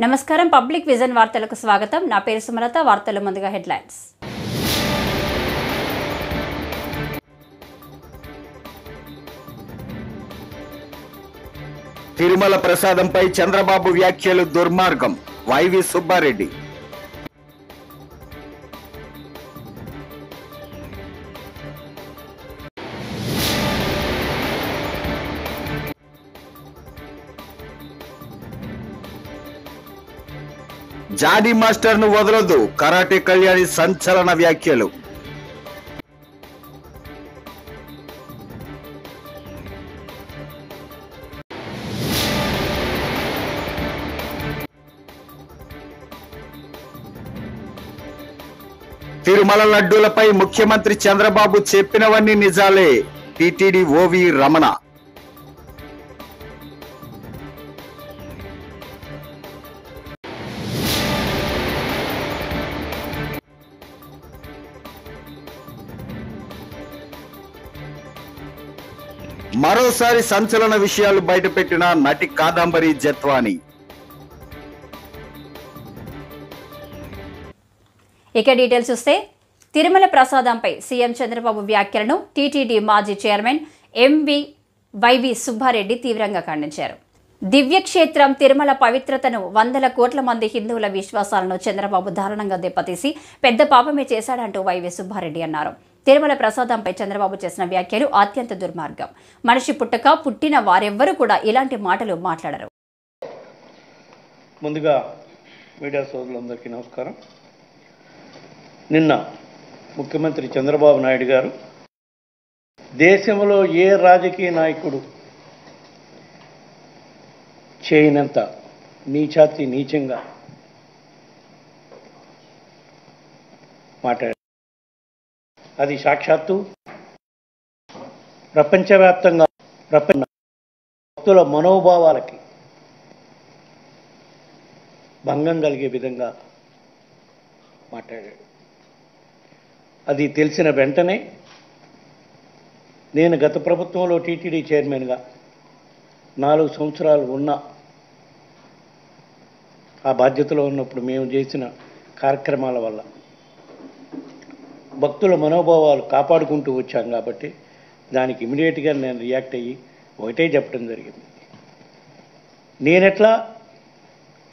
నమస్కారం public vision వార్తలకు స్వాగతం. నా పేరు సుమలత. వార్తల ముందుగా హెడ్లైన్స్. తిరుమల ప్రసాదంపై చంద్రబాబు వ్యాఖ్యలు దుర్మార్గం. వైవి సుబ్బారెడ్డి. జానీ మాస్టర్ ను వదలొద్దు. కరాటే కళ్యాణి సంచలన వ్యాఖ్యలు. తిరుమల లడ్డూలపై ముఖ్యమంత్రి చంద్రబాబు చెప్పినవన్నీ నిజాలే. టిటిడి ఓవి రమణ. మరోసారి సంచలన విషయాలు బయటపెట్టిన నటి కాదంబరి జత్వాని. ఇక డీటెయిల్స్ చూస్తే తిరుమల ప్రసాదంపై సీఎం చంద్రబాబు వ్యాఖ్యలను టీటీడీ మాజీ చైర్మన్ వైవి సుబ్బారెడ్డి తీవ్రంగా ఖండించారు. దివ్యక్షేత్రం తిరుమల పవిత్రతను, వందల కోట్ల మంది హిందువుల విశ్వాసాలను చంద్రబాబు దారుణంగా దెబ్బతీసి పెద్ద పాపమే చేశాడంటూ వైవి సుబ్బారెడ్డి అన్నారు. తిరుమల ప్రసాదంపై చంద్రబాబు చేసిన వ్యాఖ్యలు అత్యంత దుర్మార్గం. మనిషి పుట్టిన వారెవ్వరూ కూడా ఇలాంటి మాటలు మాట్లాడరు. ముందుగా మీడియా సోదరులందరికీ నమస్కారం. నిన్న ముఖ్యమంత్రి చంద్రబాబు నాయుడు గారు దేశంలో ఏ రాజకీయ నాయకుడు చేయనంత నీచంగా మాట్లాడారు. అది సాక్షాత్తు ప్రపంచవ్యాప్తంగా భక్తుల మనోభావాలకి భంగం కలిగే విధంగా మాట్లాడాడు. అది తెలిసిన వెంటనే నేను గత ప్రభుత్వంలో టీటీడీ చైర్మన్గా 4 సంవత్సరాలు ఉన్న ఆ బాధ్యతలో ఉన్నప్పుడు మేము చేసిన కార్యక్రమాల వల్ల భక్తుల మనోభావాలు కాపాడుకుంటూ వచ్చాం కాబట్టి దానికి ఇమీడియట్గా నేను రియాక్ట్ అయ్యి ఒకటే చెప్పడం జరిగింది. నేనెట్లా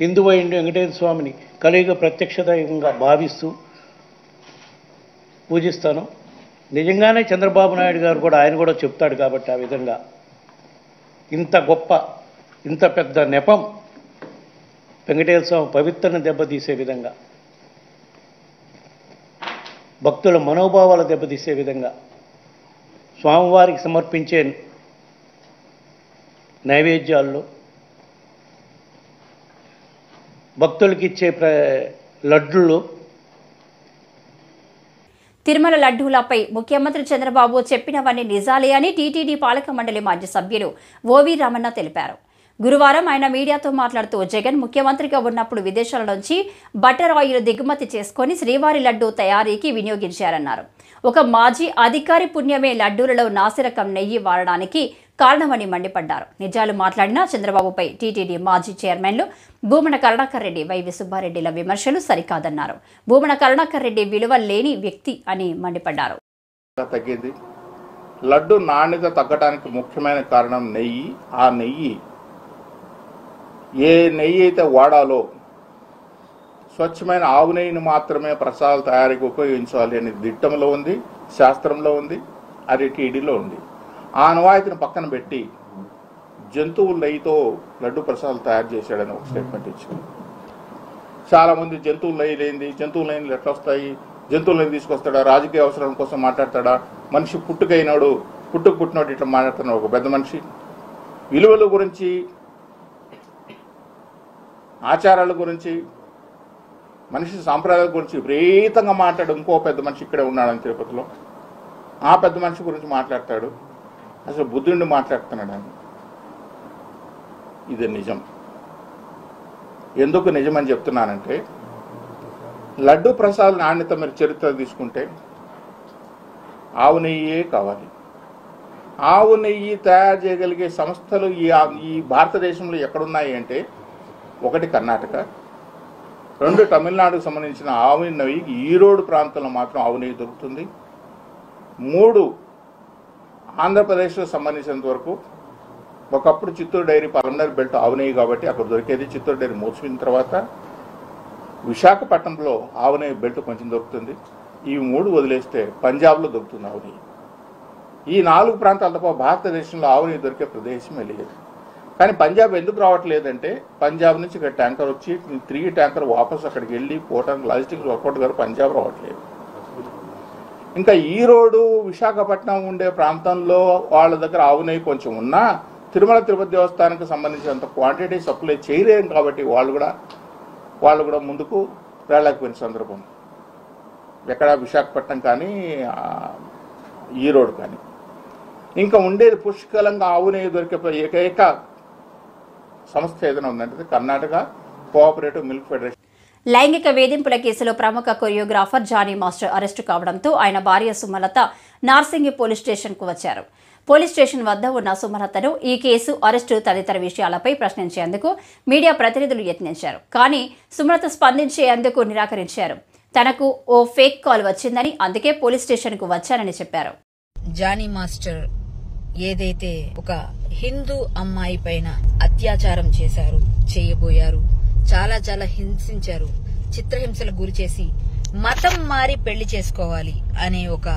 హిందువైండు వెంకటేశ్వర స్వామిని కలియుగ ప్రత్యక్ష దైవంగా భావిస్తూ పూజిస్తాను. నిజంగానే చంద్రబాబు నాయుడు గారు కూడా ఆయన కూడా చెప్తాడు కాబట్టి ఆ విధంగా ఇంత గొప్ప ఇంత పెద్ద నెపం వెంకటేశ్వర స్వామి పవిత్రను దెబ్బతీసే విధంగా, భక్తుల మనోభావాలు దెబ్బతీసే విధంగా, స్వామివారికి సమర్పించే నైవేద్యాల్లో, భక్తులకి ఇచ్చే లడ్డుల్లో తిరుమల లడ్డూలపై ముఖ్యమంత్రి చంద్రబాబు చెప్పినవన్నీ నిజాలే అని టీటీడీ పాలక మండలి మాజీ సభ్యులు ఓవి రమణ తెలిపారు. గురువారం ఆయన మీడియాతో మాట్లాడుతూ జగన్ ముఖ్యమంత్రిగా ఉన్నప్పుడు విదేశాల నుంచి బటర్ ఆయిల్ దిగుమతి చేసుకుని శ్రీవారి లడ్డూ తయారీకి వినియోగించారన్నారు. ఒక మాజీ అధికారి పుణ్యమే లడ్డూలలో నాసిరకం నెయ్యి వాడడానికి కారణమని మండిపడ్డారు. నిజాలు మాట్లాడిన చంద్రబాబుపై టీటీడీ మాజీ చైర్మన్లు భూమన కరుణాకర్ రెడ్డి, వైవి సుబ్బారెడ్డిల విమర్శలు సరికాదన్నారు. భూమన కరుణాకర్ రెడ్డి విలువ లేని వ్యక్తి అని మండిపడ్డారు. తగ్గింది. లడ్డు నాణ్యత తగ్గడానికి ముఖ్యమైన కారణం నెయ్యి. ఆ నెయ్యి ఏ నెయ్యి అయితే వాడాలో స్వచ్ఛమైన ఆవు నెయ్యిని మాత్రమే ప్రసాదాల తయారీకి ఉపయోగించాలి అని దిట్టంలో ఉంది, శాస్త్రంలో ఉంది, అది టీడీలో ఉంది. ఆ అనువాయితీని పక్కన పెట్టి జంతువుల నెయ్యితో లడ్డు ప్రసాదాలు తయారు చేశాడని ఒక స్టేట్మెంట్ ఇచ్చింది. చాలామంది జంతువుల నెయ్యి లేనిది, జంతువుల నెయ్యిలు ఎట్లా వస్తాయి, జంతువుల నెయ్యి తీసుకొస్తాడా, రాజకీయ అవసరం కోసం మాట్లాడతాడా, మనిషి పుట్టినోడు ఇట్లా మాట్లాడుతున్నాడు ఒక పెద్ద మనిషి. విలువల గురించి, ఆచారాల గురించి, మనిషి సాంప్రదాయాల గురించి విపరీతంగా మాట్లాడు ఇంకో పెద్ద మనిషి ఇక్కడే ఉన్నాడని తిరుపతిలో. ఆ పెద్ద మనిషి గురించి మాట్లాడతాడు. అసలు బుద్ధుడిని మాట్లాడుతున్నాడు అని. ఇది నిజం. ఎందుకు నిజమని చెప్తున్నానంటే, లడ్డు ప్రసాద్ నాణ్యత మీరు చరిత్ర తీసుకుంటే ఆవు నెయ్యే కావాలి. ఆవు నెయ్యి తయారు చేయగలిగే సంస్థలు ఈ భారతదేశంలో ఎక్కడున్నాయి అంటే ఒకటి కర్ణాటక, 2 తమిళనాడుకు సంబంధించిన ఆవు నెయ్యి ఈరోడ్ ప్రాంతంలో మాత్రం ఆవు నెయ్యి దొరుకుతుంది. 3 ఆంధ్రప్రదేశ్లో సంబంధించినంత వరకు ఒకప్పుడు చిత్తూరు డైరీ పల్మనరీ బెల్ట్ ఆవు నెయ్యి కాబట్టి అక్కడ దొరికేది. చిత్తూరు డైరీ మూసిపోయిన తర్వాత విశాఖపట్నంలో ఆవు నెయ్యి బెల్ట్ కొంచెం దొరుకుతుంది. ఈ 3 వదిలేస్తే పంజాబ్లో దొరుకుతుంది ఆవు నెయ్యి. ఈ 4 ప్రాంతాల తప్ప భారతదేశంలో ఆవు నెయ్యి దొరికే ప్రదేశమే లేదు. కానీ పంజాబ్ ఎందుకు రావట్లేదంటే పంజాబ్ నుంచి ఇక్కడ ట్యాంకర్ వచ్చి 3 ట్యాంకర్ వాపసు అక్కడికి వెళ్ళి పోవడానికి లాజిస్టిక్స్ వర్కౌట్ గారు పంజాబ్ రావట్లేదు. ఇంకా ఈరోడు విశాఖపట్నం ఉండే ప్రాంతంలో వాళ్ళ దగ్గర ఆవు నెయ్యి కొంచెం ఉన్నా తిరుమల తిరుపతి దేవస్థానానికి సంబంధించినంత క్వాంటిటీ సప్లై చేయలేము కాబట్టి వాళ్ళు కూడా ముందుకు రాలేకపోయిన సందర్భం ఎక్కడ విశాఖపట్నం కానీ ఈరోడ్ కానీ. ఇంకా ఉండేది పుష్కలంగా ఆవు నెయ్యి దొరికే ఏకైక సంస్థ ఏదైనా ఉందంటే కర్ణాటక కోఆపరేటివ్ మిల్క్ ఫెడరేషన్. లైంగిక వేధింపుల కేసులో ప్రముఖ కొరియోగ్రాఫర్ జానీ మాస్టర్ అరెస్టు కావడంతో ఆయన భార్య సుమలత నార్సింగి పోలీస్ స్టేషన్కు వచ్చారు. పోలీస్ స్టేషన్ వద్ద ఉన్న సుమలతను ఈ కేసు, అరెస్టు తదితర విషయాలపై ప్రశ్నించేందుకు మీడియా ప్రతినిధులు యత్నించారు. కానీ సుమలత స్పందించేందుకు నిరాకరించారు. తనకు ఓ ఫేక్ కాల్ వచ్చిందని, అందుకే పోలీస్ స్టేషన్కు వచ్చానని చెప్పారు. జానీ మాస్టర్ ఏదైతే ఒక హిందూ అమ్మాయి పైన అత్యాచారం చేయబోయారు, చాలా చాలా హింసించారు, చిత్రహింసలకు గురి చేసి మతం మారి పెళ్లి చేసుకోవాలి అనే ఒక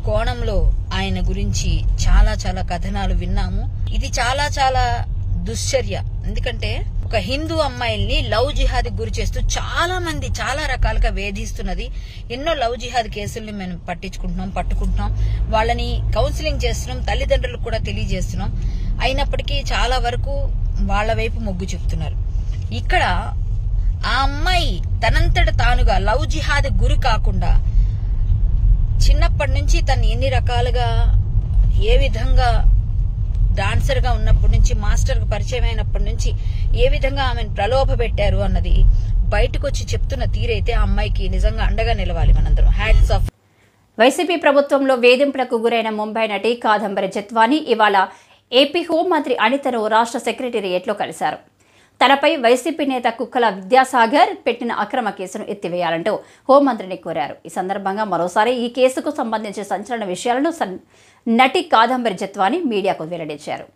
కోణంలో ఆయన గురించి చాలా చాలా కథనాలు విన్నాము. ఇది చాలా చాలా దుశ్చర్య. ఎందుకంటే ఒక హిందూ అమ్మాయిల్ని లవ్ జిహాద్ గురి చేస్తూ చాలా మంది చాలా రకాలుగా వేధిస్తున్నది. ఎన్నో లవ్ జిహాద్ కేసుల్ని మేము పట్టుకుంటున్నాం, వాళ్ళని కౌన్సిలింగ్ చేస్తున్నాం, తల్లిదండ్రులకు కూడా తెలియజేస్తున్నాం. అయినప్పటికీ చాలా వరకు వాళ్ళ వైపు మొగ్గు చూపుతున్నారు. ఇక్కడ ఆ అమ్మాయి తనంతట తానుగా లవ్ జిహాద్ గురి కాకుండా చిన్నప్పటి నుంచి తను ఎన్ని రకాలుగా ఏ విధంగా డాన్సర్ గా ఉన్నప్పటి నుంచి మాస్టర్ కు పరిచయం అయినప్పటి నుంచి ఏ విధంగా ఆమెను ప్రలోభ పెట్టారు అన్నది బయటకు వచ్చి చెప్తున్న తీరైతే ఆ అమ్మాయికి నిజంగా అండగా నిలవాలి మనందరం. Hats off. వైసీపీ ప్రభుత్వంలో వేధింపులకు గురైన ముంబై నటి కాదంబరి జత్వానీ ఇవాళ ఏపీ హోంమంత్రి అనితను రాష్ట్ర సెక్రటేరియట్లో కలిశారు. తనపై వైసీపీ నేత కుక్కల విద్యాసాగర్ పెట్టిన అక్రమ కేసును ఎత్తివేయాలంటూ హోంమంత్రిని కోరారు. ఈ సందర్భంగా మరోసారి ఈ కేసుకు సంబంధించిన సంచలన విషయాలను నటి కాదంబరి జత్వానీ మీడియాకు వెల్లడించారు.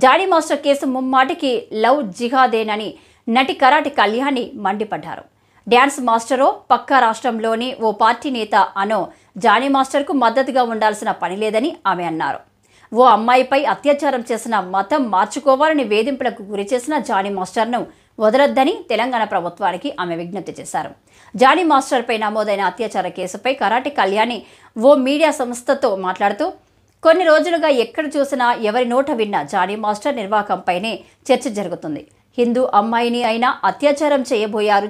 జానీ మాస్టర్ కేసు ముమ్మాటికి లవ్ జిహాదేనని నటి కరాటి కళ్యాణి మండిపడ్డారు. డ్యాన్స్ మాస్టరో పక్క రాష్ట్రంలోని ఓ పార్టీ నేత అనో జానీ మాస్టర్కు మద్దతుగా ఉండాల్సిన పని లేదని ఆమె అన్నారు. ఓ అమ్మాయిపై అత్యాచారం చేసిన మతం మార్చుకోవాలని వేధింపులకు గురి చేసిన జానీ మాస్టర్ను వదలొద్దని తెలంగాణ ప్రభుత్వానికి ఆమె విజ్ఞప్తి చేశారు. జానీ మాస్టర్పై నమోదైన అత్యాచార కేసుపై కరాటి కళ్యాణి ఓ మీడియా సంస్థతో మాట్లాడుతూ, కొన్ని రోజులుగా ఎక్కడ చూసినా ఎవరి నోట విన్నా జానీ మాస్టర్ నిర్వాకంపైనే చర్చ జరుగుతుంది. హిందూ అమ్మాయిని అయినా అత్యాచారం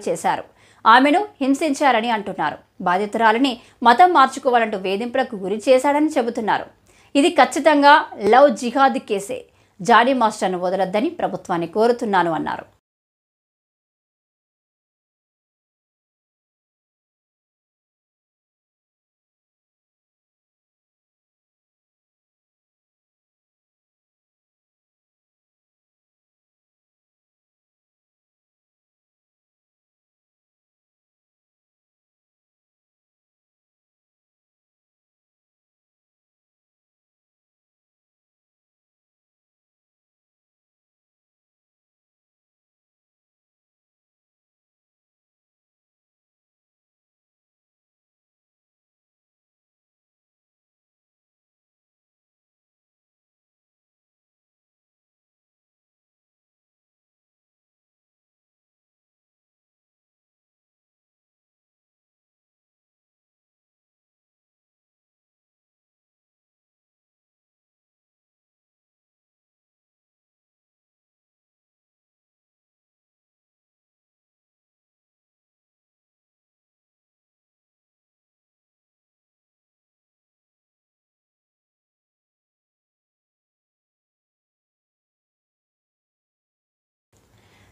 చేశారు. ఆమెను హింసించారని అంటున్నారు. బాధితురాలని మతం మార్చుకోవాలంటూ వేధింపులకు గురి చేశాడని చెబుతున్నారు. ఇది ఖచ్చితంగా లవ్ జిహాద్ కేసే. జానీ మాస్టర్ను వదలొద్దని ప్రభుత్వాన్ని కోరుతున్నాను అన్నారు.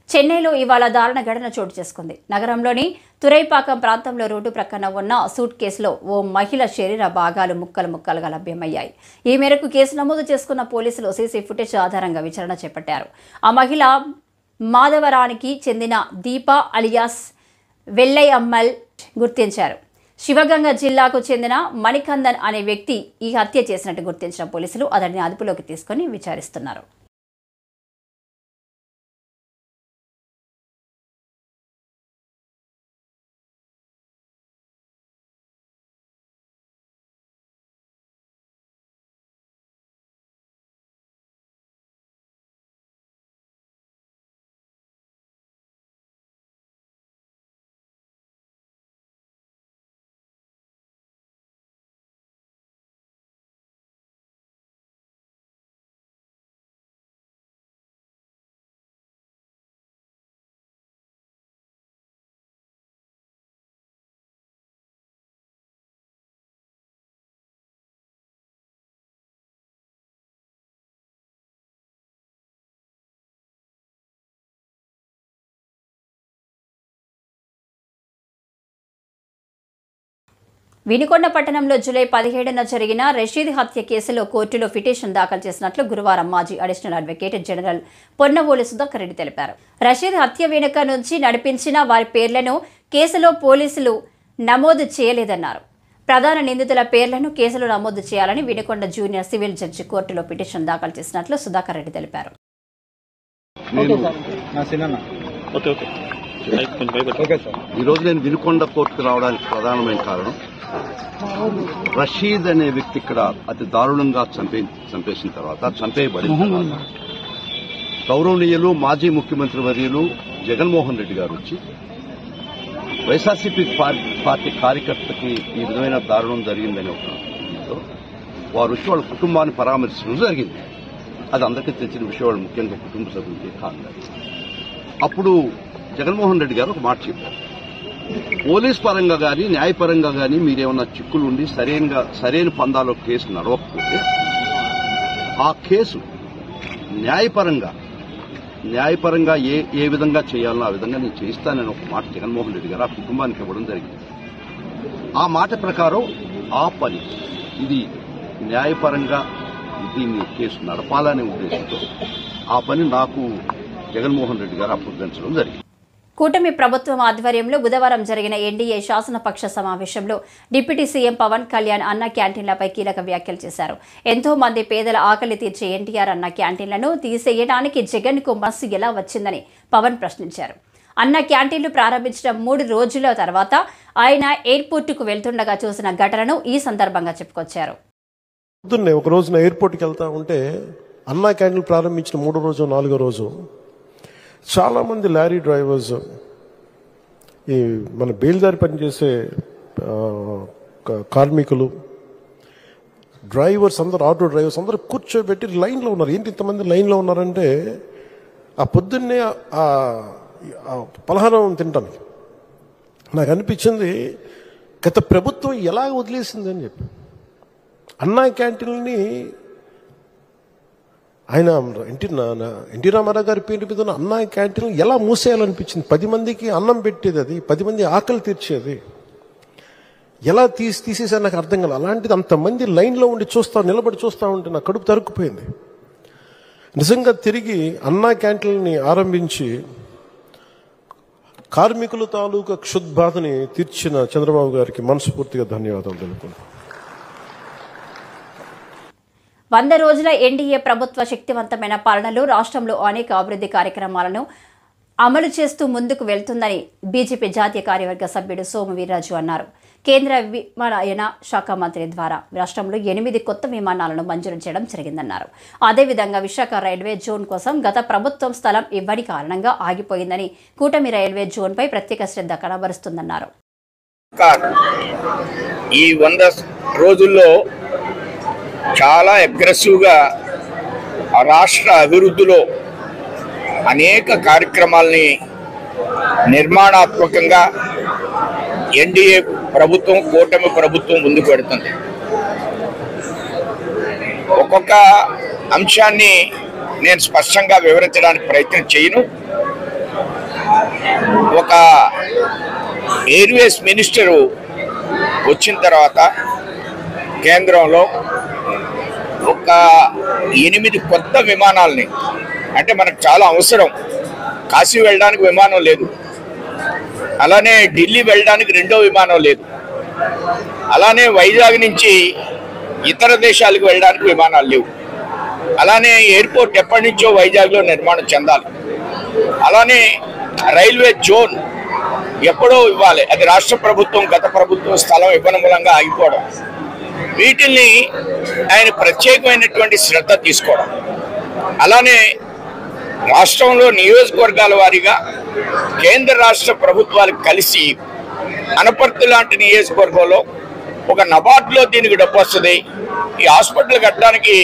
చెన్నైలో ఇవాళ దారుణ ఘటన చోటు చేసుకుంది. నగరంలోని తురైపాకం ప్రాంతంలో రోడ్డు ప్రక్కన ఉన్న సూట్ కేసులో ఓ మహిళ శరీర భాగాలు ముక్కలుగా లభ్యమయ్యాయి. ఈ మేరకు కేసు నమోదు చేసుకున్న పోలీసులు సీసీ ఫుటేజ్ ఆధారంగా విచారణ చేపట్టారు. ఆ మహిళ మాధవరానికి చెందిన దీపా అలియాస్ వెల్లై అమ్మల్ గుర్తించారు. శివగంగ జిల్లాకు చెందిన మణికందన్ అనే వ్యక్తి ఈ హత్య చేసినట్టు గుర్తించిన పోలీసులు అతడిని అదుపులోకి తీసుకుని విచారిస్తున్నారు. వినుకొండ పట్టణంలో జూలై 17న జరిగిన రషీద్ హత్య కేసులో కోర్టులో పిటిషన్ దాఖలు చేసినట్లు గురువారం మాజీ additional advocate general Ponnavolu Sudhakar Reddy తెలిపారు. రషీద్ హత్య వెనుక నుంచి నడిపించిన వారి పేర్లను కేసులో పోలీసులు నమోదు చేయలేదన్నారు. ప్రధాన నిందితుల పేర్లను కేసులో నమోదు చేయాలని వినుకొండ జూనియర్ సివిల్ జడ్జి కోర్టులో పిటిషన్ దాఖలు చేసినట్లు సుధాకర్ రెడ్డి తెలిపారు. ఈరోజు నేను వినుకొండ కోర్టుకు రావడానికి ప్రధానమైన కారణం, రషీద్ అనే వ్యక్తి ఇక్కడ అతి దారుణంగా చంపేసిన తర్వాత, చంపేయబడిన తర్వాత గౌరవనీయులు మాజీ ముఖ్యమంత్రి వర్యులు జగన్మోహన్ రెడ్డి గారు వచ్చి వైఎస్ఆర్సీపీ పార్టీ కార్యకర్తకి ఈ విధమైన దారుణం జరిగిందని ఒక వారు వచ్చి వాళ్ళ కుటుంబాన్ని పరామర్శించడం జరిగింది. అది అందరికీ తెలిసిన విషయం, వాళ్ళు ముఖ్యంగా కుటుంబ సభ్యులకి కాదు. అప్పుడు జగన్మోహన్ రెడ్డి గారు ఒక మాట చెప్పారు, పోలీస్ పరంగా గానీ న్యాయపరంగా గానీ మీరేమన్నా చిక్కులు ఉండి సరైన పందాలో కేసు నడవకపోతే ఆ కేసు న్యాయపరంగా ఏ విధంగా చేయాలనో ఆ విధంగా నేను చేయిస్తానని ఒక మాట జగన్మోహన్ రెడ్డి గారు ఆ కుటుంబానికి ఇవ్వడం జరిగింది. ఆ మాట ప్రకారం ఆ పని ఇది న్యాయపరంగా దీన్ని కేసు నడపాలనే ఉద్దేశంతో ఆ పని నాకు జగన్మోహన్ రెడ్డి గారు అప్పగించడం జరిగింది. కూటమి ప్రభుత్వం ఆధ్వర్యంలో బుధవారం జరిగిన ఎన్డీఏ శాసనపక్ష సమావేశంలో డిప్యూటీ సీఎం పవన్ కళ్యాణ్ అన్న క్యాంటీన్లపై కీలక వ్యాఖ్యలు చేశారు. ఎంతో మంది పేదల ఆకలి తీర్చే ఎన్టీఆర్ అన్న క్యాంటీన్లను తీసేయడానికి జగన్కు మనసు ఎలా వచ్చిందని పవన్ ప్రశ్నించారు. అన్న క్యాంటీన్లు ప్రారంభించిన 3 రోజుల తర్వాత ఆయన ఎయిర్పోర్టుకు వెళ్తుండగా చూసిన ఘటనను ఈ సందర్భంగా చెప్పుకొచ్చారు. పొద్దున్నే ఒక రోజున ఎయిర్పోర్ట్కి వెళ్తా ఉంటే అన్నా క్యాంటీన్లు ప్రారంభించిన 3వ రోజు 4వ రోజు చాలామంది లారీ డ్రైవర్స్, ఈ మన బేల్దారి పనిచేసే కార్మికులు, డ్రైవర్స్ అందరూ, ఆటో డ్రైవర్స్ అందరూ కూర్చోబెట్టి లైన్లో ఉన్నారు. ఏంటి ఇంతమంది లైన్లో ఉన్నారంటే ఆ పొద్దున్నే ఆ పలహారం తింటాను. నాకు అనిపించింది గత ప్రభుత్వం ఎలా వదిలేసిందని చెప్పి. అన్నా క్యాంటీన్ని ఆయన ఎన్టీ రామారావు గారి పేరు మీద ఉన్న అన్నా క్యాంటీన్ ఎలా మూసేయాలనిపించింది. 10 మందికి అన్నం పెట్టేది, అది 10 మంది ఆకలి తీర్చేది, ఎలా తీసేసారు నాకు అర్థం కాదు. అలాంటిది అంతమంది లైన్లో ఉండి నిలబడి చూస్తూ ఉంటే నా కడుపు తరుక్కుపోయింది. నిజంగా తిరిగి అన్నా క్యాంటీన్ని ఆరంభించి కార్మికుల తాలూకా క్షుద్బాధని తీర్చిన చంద్రబాబు గారికి మనస్ఫూర్తిగా ధన్యవాదాలు తెలుపుకుంటున్నాను. 100 రోజుల ఎన్డీఏ ప్రభుత్వ శక్తివంతమైన పాలనలో రాష్ట్రంలో అనేక అభివృద్ధి కార్యక్రమాలను అమలు చేస్తూ ముందుకు వెళ్తుందని బీజేపీ జాతీయ కార్యవర్గ సభ్యుడు సోము వీర్రాజు అన్నారు. కేంద్ర విమానయాన శాఖ మంత్రి ద్వారా రాష్ట్రంలో 8 కొత్త విమానాలను మంజూరు చేయడం జరిగిందన్నారు. అదేవిధంగా విశాఖ రైల్వే జోన్ కోసం గత ప్రభుత్వం స్థలం ఇవ్వని కారణంగా ఆగిపోయిందని, కూటమి రైల్వే జోన్పై ప్రత్యేక శ్రద్ధ కనబరుస్తుందన్నారు. ఈ 100 రోజుల్లో చాలా అగ్రెసివ్గా రాష్ట్ర అభివృద్ధిలో అనేక కార్యక్రమాలని నిర్మాణాత్మకంగా ఎన్డీఏ ప్రభుత్వం, కూటమి ప్రభుత్వం ముందుకు పెడుతుంది. ఒక్కొక్క అంశాన్ని నేను స్పష్టంగా వివరించడానికి ప్రయత్నం చేయను. ఒక ఎయిర్వేస్ మినిస్టరు వచ్చిన తర్వాత కేంద్రంలో ఒక 8 కొత్త విమానాలని, అంటే మనకు చాలా అవసరం. కాశీ వెళ్ళడానికి విమానం లేదు, అలానే ఢిల్లీ వెళ్ళడానికి 2వ విమానం లేదు, అలానే వైజాగ్ నుంచి ఇతర దేశాలకు వెళ్ళడానికి విమానాలు లేవు, అలానే ఎయిర్పోర్ట్ ఎప్పటి నుంచో వైజాగ్లో నిర్మాణం చెందాలి, అలానే రైల్వే జోన్ ఎప్పుడో ఇవ్వాలి, అది రాష్ట్ర ప్రభుత్వం గత ప్రభుత్వం స్థలం ఇవ్వడం మూలంగా ఆగిపోవడం. వీటిల్ని ఆయన ప్రత్యేకమైనటువంటి శ్రద్ధ తీసుకోవడం, అలానే రాష్ట్రంలో నియోజకవర్గాల వారీగా కేంద్ర రాష్ట్ర ప్రభుత్వాలు కలిసి అనపర్తి లాంటి నియోజకవర్గంలో ఒక నబార్డులో దీనికి డబ్బు వస్తుంది, ఈ హాస్పిటల్ కట్టడానికి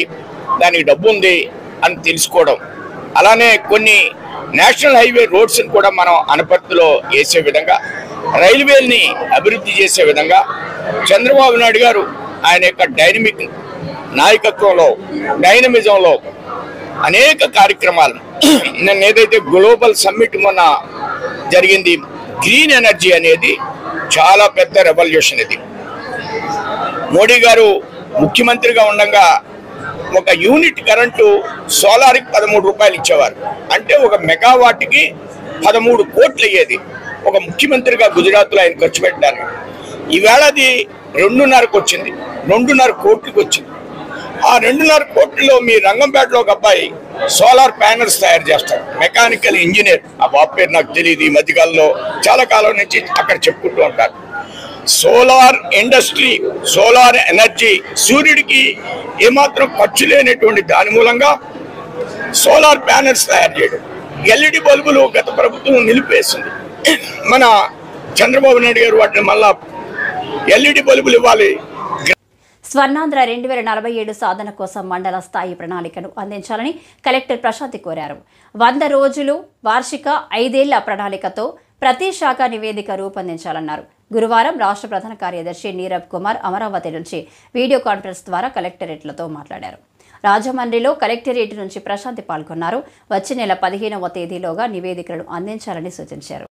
దానికి డబ్బు ఉంది అని తెలుసుకోవడం, అలానే కొన్ని నేషనల్ హైవే రోడ్స్ని కూడా మనం అనపర్తిలో వేసే విధంగా, రైల్వేల్ని అభివృద్ధి చేసే విధంగా చంద్రబాబు నాయుడు గారు ఆయన యొక్క డైనమిక్ నాయకత్వంలో, డైనమిజంలో అనేక కార్యక్రమాలు, నేను ఏదైతే గ్లోబల్ సమ్మిట్ మొన్న జరిగింది, గ్రీన్ ఎనర్జీ అనేది చాలా పెద్ద రెవల్యూషన్. ఇది మోడీ గారు ముఖ్యమంత్రిగా ఉండగా ఒక యూనిట్ కరెంటు సోలార్కి 13 రూపాయలు ఇచ్చేవారు, అంటే ఒక మెగావాట్కి 13 కోట్లు అయ్యేది. ఒక ముఖ్యమంత్రిగా గుజరాత్లో ఆయన ఖర్చు పెట్టారు. ఈవేళ అది 2.5కి వచ్చింది, 2.5 కోట్లకి వచ్చింది. ఆ 2.5 కోట్లలో మీ రంగంపేటలో ఒక అబ్బాయి సోలార్ ప్యానల్స్ తయారు చేస్తాడు, మెకానికల్ ఇంజనీర్. ఆ బాబు పేరు నాకు తెలియదు, ఈ మధ్యకాలంలో చాలా కాలం నుంచి అక్కడ చెప్పుకుంటూ ఉంటారు. సోలార్ ఇండస్ట్రీ, సోలార్ ఎనర్జీ, సూర్యుడికి ఏమాత్రం ఖర్చు లేనటువంటి దాని మూలంగా సోలార్ ప్యానల్స్ తయారు చేయడం. ఎల్ఈడి బల్బులు గత ప్రభుత్వం నిలిపేసింది, మన చంద్రబాబు నాయుడు గారు వాటిని మళ్ళా ఎల్ఈడి బల్బులు ఇవ్వాలి. స్వర్ణాంధ్ర 2047 సాధన కోసం మండల స్థాయి ప్రణాళికను అందించాలని కలెక్టర్ ప్రశాంతి కోరారు. 100 రోజులు వార్షిక 5 ఏళ్ల ప్రణాళికతో ప్రతి శాఖ నివేదిక రూపొందించాలన్నారు. గురువారం రాష్ట్ర ప్రధాన కార్యదర్శి నీరబ్ కుమార్ అమరావతి నుంచి వీడియో కాన్ఫరెన్స్ ద్వారా కలెక్టరేట్లతో మాట్లాడారు. రాజమండ్రిలో కలెక్టరేట్ నుంచి ప్రశాంతి పాల్గొన్నారు. వచ్చే నెల 15వ తేదీలోగా నివేదికలను అందించాలని సూచించారు.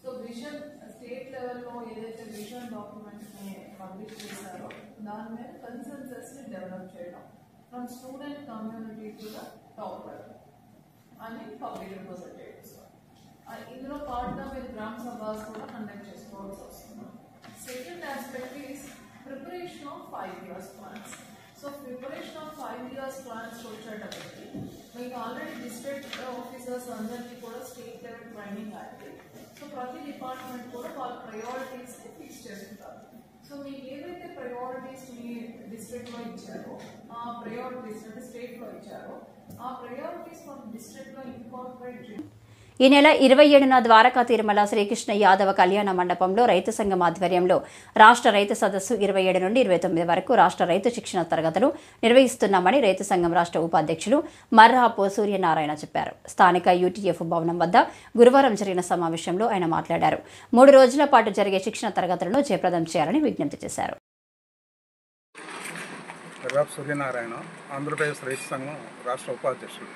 సో విజన్ స్టేట్ లెవెల్లో ఏదైతే విజన్ డాక్యుమెంట్ని పబ్లిష్ చేశారో దాని మీద కన్సెన్సస్ని డెవలప్ చేయడం from student community to the top level అని పబ్లిక్ రిప్రజెంటేటివ్స్. ఇందులో పార్ట్గా మీరు గ్రామ సభాస్ కూడా కండక్ట్ చేసుకోవాల్సి వస్తుంది. Second aspect is preparation of 5 years plans. So preparation of 5 years plans వచ్చేటప్పటికి మీకు ఆల్రెడీ డిస్ట్రిక్ట్ ఆఫీసర్స్ అందరికీ కూడా స్టేట్ లెవెల్ ట్రైనింగ్ అయింది. సో ప్రతి డిపార్ట్మెంట్ కూడా వాళ్ళ ప్రయారిటీస్ని ఫిక్స్ చేసుకుంటారు. సో మీకు ఏదైతే ప్రయారిటీస్ మీ డిస్ట్రిక్ట్లో ఇచ్చారో ఆ ప్రయారిటీస్ అంటే స్టేట్లో ఇచ్చారో ఆ ప్రయారిటీస్ మన డిస్ట్రిక్ట్లో ఇంకార్పొరేట్ చేయాలి. ఈ నెల 27న ద్వారకా తిరుమల శ్రీకృష్ణ యాదవ కళ్యాణ మండపంలో రైతు సంఘం ఆధ్వర్యంలో రాష్ట్ర రైతు సదస్సు 27 నుండి 29 వరకు రాష్ట్ర రైతు శిక్షణ తరగతులు నిర్వహిస్తున్నామని రైతు సంఘం రాష్ట్ర ఉపాధ్యక్షులు మర్రాపు సూర్యనారాయణ చెప్పారు. స్థానిక యూటీఎఫ్ భవనం వద్ద గురువారం జరిగిన సమావేశంలో ఆయన మాట్లాడారు. 3 రోజుల పాటు జరిగే శిక్షణ తరగతులను జయప్రదం చేయాలని విజ్ఞప్తి చేశారు. మర్రాపు సూర్యనారాయణ, ఆంధ్రప్రదేశ్ రైతు సంఘం రాష్ట్ర ఉపాధ్యక్షుడు.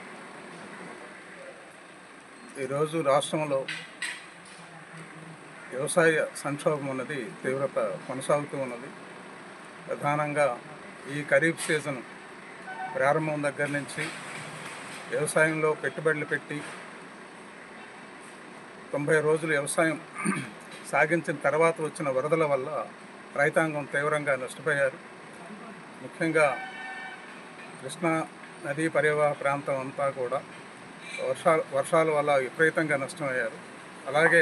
ఈరోజు రాష్ట్రంలో వ్యవసాయ సంక్షోభం ఉన్నది తీవ్రత కొనసాగుతూ ఉన్నది. ప్రధానంగా ఈ ఖరీఫ్ సీజన్ ప్రారంభం దగ్గర నుంచి వ్యవసాయంలో పెట్టుబడులు పెట్టి 90 రోజులు వ్యవసాయం సాగించిన తర్వాత వచ్చిన వరదల వల్ల రైతాంగం తీవ్రంగా నష్టపోయారు. ముఖ్యంగా కృష్ణా నదీ పరివాహ ప్రాంతం అంతా కూడా వర్షాల వల్ల విపరీతంగా నష్టమయ్యారు. అలాగే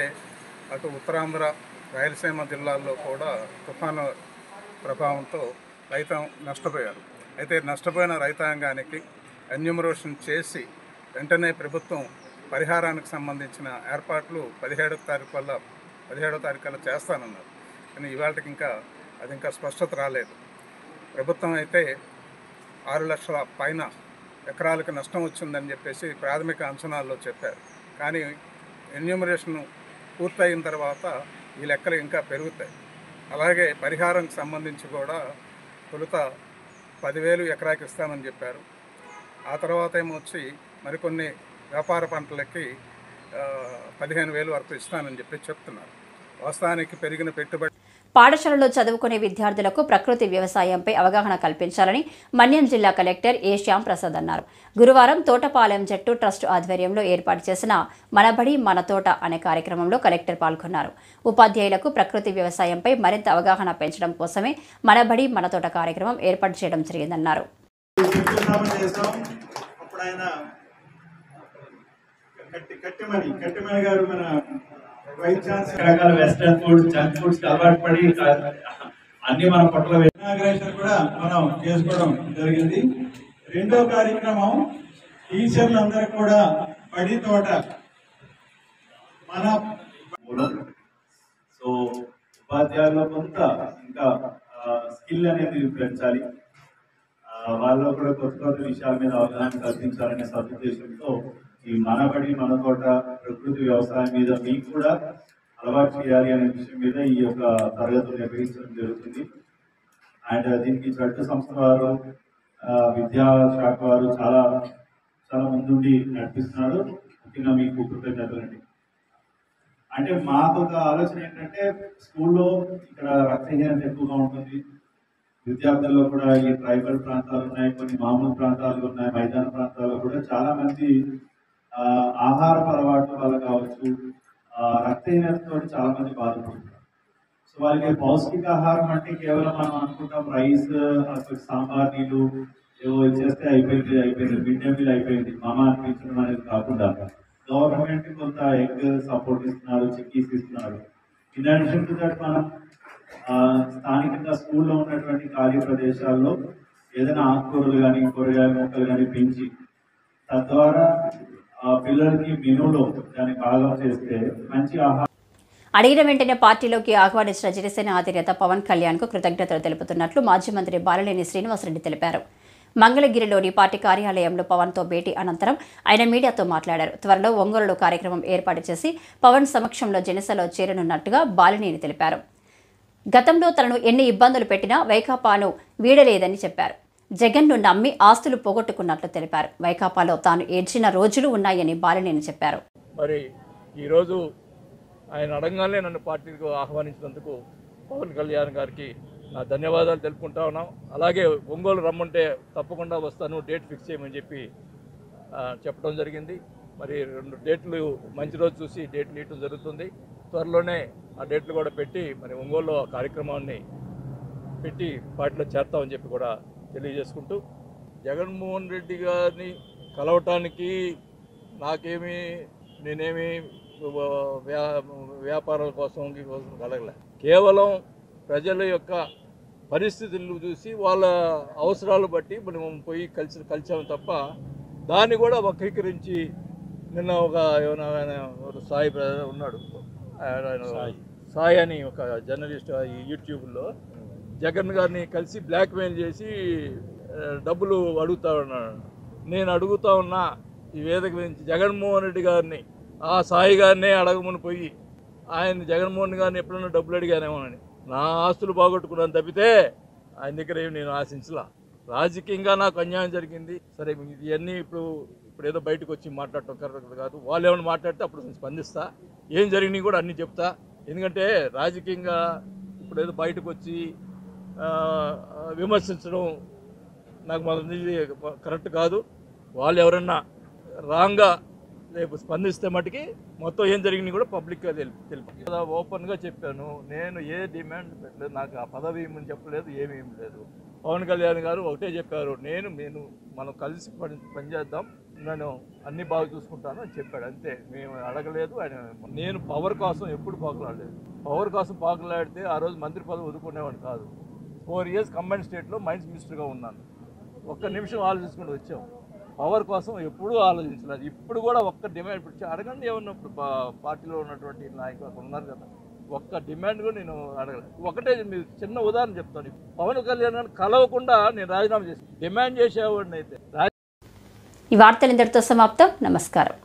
అటు ఉత్తరాంధ్ర, రాయలసీమ జిల్లాల్లో కూడా తుఫాను ప్రభావంతో నష్టపోయారు. అయితే నష్టపోయిన రైతాంగానికి ఎన్యూమరేషన్ చేసి వెంటనే ప్రభుత్వం పరిహారానికి సంబంధించిన ఏర్పాట్లు 17వ తారీఖు చేస్తానన్నారు. కానీ ఇవాళకి అది ఇంకా స్పష్టత రాలేదు. ప్రభుత్వం అయితే 6 లక్షల పైన ఎకరాలకు నష్టం వచ్చిందని చెప్పేసి ప్రాథమిక అంచనాల్లో చెప్పారు. కానీ ఎన్యూమరేషన్ పూర్తయిన తర్వాత ఈ లెక్కలు ఇంకా పెరుగుతాయి. అలాగే పరిహారంకి సంబంధించి కూడా తొలుత 10,000 ఎకరాకి ఇస్తామని చెప్పారు. ఆ తర్వాత ఏమొచ్చి మరికొన్ని వ్యాపార పంటలకి 15,000 వరకు ఇస్తానని చెప్తున్నారు. వాస్తవానికి పెరిగిన పెట్టుబడి పాఠశాలలో చదువుకునే విద్యార్థులకు ప్రకృతి వ్యవసాయంపై అవగాహన కల్పించాలని మన్యం జిల్లా కలెక్టర్ ఏ శ్యాంప్రసాద్ అన్నారు. గురువారం తోటపాలెం జట్టు ట్రస్ట్ ఆధ్వర్యంలో ఏర్పాటు చేసిన మనబడి మన తోట అనే కార్యక్రమంలో కలెక్టర్ పాల్గొన్నారు. ఉపాధ్యాయులకు ప్రకృతి వ్యవసాయంపై మరింత అవగాహన పెంచడం కోసమే మనబడి మన తోట కార్యక్రమం ఏర్పాటు చేయడం జరిగిందన్నారు. రకరకాల వెస్టర్న్ ఫుడ్స్, జంక్ ఫుడ్స్ అలవాటు పడి అన్ని మన పొట్టలో ఇనాగ్రేషన్ కూడా మనం చేసుకోవడం జరిగింది. రెండో కార్యక్రమం టీచర్లు అందరూ కూడా పడి తోట మన సో ఉపాధ్యాయుల్లో కొంత ఇంకా స్కిల్ అనేది పెంచాలి. వాళ్ళలో కూడా కొత్త కొత్త విషయాల మీద అవగాహన కల్పించాలనే సదుద్దేశంతో ఈ మనబడి మన తోట ప్రకృతి వ్యవసాయం మీద మీకు కూడా అలవాటు చేయాలి అనే విషయం మీద ఈ యొక్క తరగతులు నిర్వహించడం జరుగుతుంది. అండ్ దీనికి జట్టు సంస్థ వారు, విద్యాశాఖ వారు చాలా చాలా ముందుండి నడిపిస్తున్నారు. ముఖ్యంగా మీకు కృతజ్ఞతలండి. అంటే మాకు ఒక ఆలోచన ఏంటంటే స్కూల్లో ఇక్కడ రక్తహీనత ఎక్కువగా ఉంటుంది. విద్యార్థుల్లో కూడా ఈ ట్రైబల్ ప్రాంతాలు ఉన్నాయి, కొన్ని మామూలు ప్రాంతాలు ఉన్నాయి, మైదాన ప్రాంతాల్లో కూడా చాలా మంది ఆహారపు అలవాటు వల్ల కావచ్చు రక్తహీనతతో చాలా మంది బాధపడుతున్నారు. సో వాళ్ళకి పౌష్టికాహారం అంటే కేవలం మనం అనుకుంటాం రైస్, సాంబార్ నీళ్ళు ఏవో ఇచ్చేస్తే అయిపోయింది మిడ్ డే మీల్ అయిపోయింది మామ అనిపించడం అనేది కాకుండా గవర్నమెంట్ కొంత ఎగ్ సపోర్ట్ ఇస్తున్నారు, చిక్కీస్ ఇస్తున్నారు. ఇన్ అడిషన్ టు దట్ మనం స్థానికంగా స్కూల్లో ఉన్నటువంటి ఖాళీ ప్రదేశాల్లో ఏదైనా ఆకుకూరలు కానీ కూరగాయల మొక్కలు కానీ పెంచి తద్వారా పిల్లలకి మెనూలో దాన్ని భాగం చేస్తే మంచి ఆహారం. అడిగిన వెంటనే పార్టీలోకి ఆహ్వానించిన జనసేన అధినేత పవన్ కళ్యాణ్ కు కృతజ్ఞతలు తెలుపుతున్నట్లు మాజీ మంత్రి బాలినేని శ్రీనివాసరెడ్డి తెలిపారు. మంగళగిరిలోని పార్టీ కార్యాలయంలో పవన్తో భేటీ అనంతరం ఆయన మీడియాతో మాట్లాడారు. త్వరలో ఒంగోలులో కార్యక్రమం ఏర్పాటు చేసి పవన్ సమక్షంలో జనసేనలో చేరనున్నట్టుగా బాలినేని తెలిపారు. గతంలో తనను ఎన్ని ఇబ్బందులు పెట్టినా వైకాపాను వీడలేదని చెప్పారు. జగన్ను నమ్మి ఆస్తులు పోగొట్టుకున్నట్లు తెలిపారు. వైకాపాలో తాను ఏడ్చిన రోజులు ఉన్నాయని బాలినేని చెప్పారు. మరి ఈరోజు ఆయన అడగగానే నన్ను పార్టీకి ఆహ్వానించినందుకు పవన్ కళ్యాణ్ గారికి నా ధన్యవాదాలు తెలుపుకుంటా ఉన్నాం. అలాగే ఒంగోలు రమ్మంటే తప్పకుండా వస్తాను, డేట్ ఫిక్స్ చేయమని చెప్పి చెప్పడం జరిగింది. మరి 2 డేట్లు మంచి రోజు చూసి డేట్లు ఇవ్వడం జరుగుతుంది. త్వరలోనే ఆ డేట్లు కూడా పెట్టి మరి ఒంగోలులో కార్యక్రమాన్ని పెట్టి పార్టీలో చేర్తామని చెప్పి కూడా తెలియజేసుకుంటూ, జగన్మోహన్ రెడ్డి గారిని కలవటానికి నేనేమి వ్యాపారాల కోసం కలగలే. కేవలం ప్రజల యొక్క పరిస్థితులను చూసి వాళ్ళ అవసరాలు బట్టి మనం పోయి కలిసాము తప్ప దాన్ని కూడా వక్రీకరించి నిన్న ఒక సాయి ఉన్నాడు, సాయి అని ఒక జర్నలిస్ట్ యూట్యూబ్లో జగన్ గారిని కలిసి బ్లాక్మెయిల్ చేసి డబ్బులు అడుగుతా ఉన్నాడు. నేను అడుగుతా ఉన్నా ఈ వేదిక నుంచి జగన్మోహన్ రెడ్డి గారిని, ఆ సాయి గారినే అడగమని పోయి ఆయన జగన్మోహన్ గారిని ఎప్పుడన్నా డబ్బులు అడిగానేమోనని. నా ఆస్తులు బాగొట్టుకున్నాను తప్పితే ఆయన దగ్గర ఏమి నేను ఆశించలా. రాజకీయంగా నాకు అన్యాయం జరిగింది. సరే ఇవన్నీ ఇప్పుడు ఏదో బయటకు వచ్చి మాట్లాడటం కరెక్ట్ కాదు. వాళ్ళు ఏమైనా మాట్లాడితే అప్పుడు నేను స్పందిస్తా, ఏం జరిగినాయి కూడా అన్నీ చెప్తా. ఎందుకంటే రాజకీయంగా ఇప్పుడు ఏదో బయటకు వచ్చి విమర్శించడం నాకు మొదటి కరెక్ట్ కాదు. వాళ్ళు ఎవరన్నా రాంగ్గా రేపు స్పందిస్తే మటుకి మొత్తం ఏం జరిగినాయి కూడా పబ్లిక్గా తెలుపు. ఓపెన్గా చెప్పాను, నేను ఏ డిమాండ్ పెట్టలేదు, నాకు ఆ పదవి ఏమని చెప్పలేదు, ఏమీ లేదు. పవన్ కళ్యాణ్ గారు ఒకటే చెప్పారు, మనం కలిసి పనిచేద్దాం, నేను అన్ని బాగా చూసుకుంటాను అని చెప్పాడు. అంతే, మేము అడగలేదు. నేను పవర్ కోసం ఎప్పుడు పాకులాడలేదు. పవర్ కోసం పాకులాడితే ఆ రోజు మంత్రి పదవి వదులుకునేవాడిని కాదు. 4 years కంబైన్డ్ స్టేట్లో మైన్స్ మినిస్టర్గా ఉన్నాను. ఒక్క నిమిషం ఆలోచించుకుంటూ వచ్చాం. పవర్ కోసం ఎప్పుడూ ఆలోచించలేదు. ఇప్పుడు కూడా ఒక్క డిమాండ్ ఇప్పుడు అడగండి, ఏమన్నప్పుడు పార్టీలో ఉన్నటువంటి నాయకులు అక్కడ ఉన్నారు కదా, ఒక్క డిమాండ్ కూడా నేను అడగలేదు. ఒకటే మీరు చిన్న ఉదాహరణ చెప్తాను. పవన్ కళ్యాణ్ గారిని కలవకుండా నేను రాజీనామా చేసి డిమాండ్ చేసేవాడిని అయితే. ఈ వార్తలు ఇంతటితో సమాప్తం. నమస్కారం.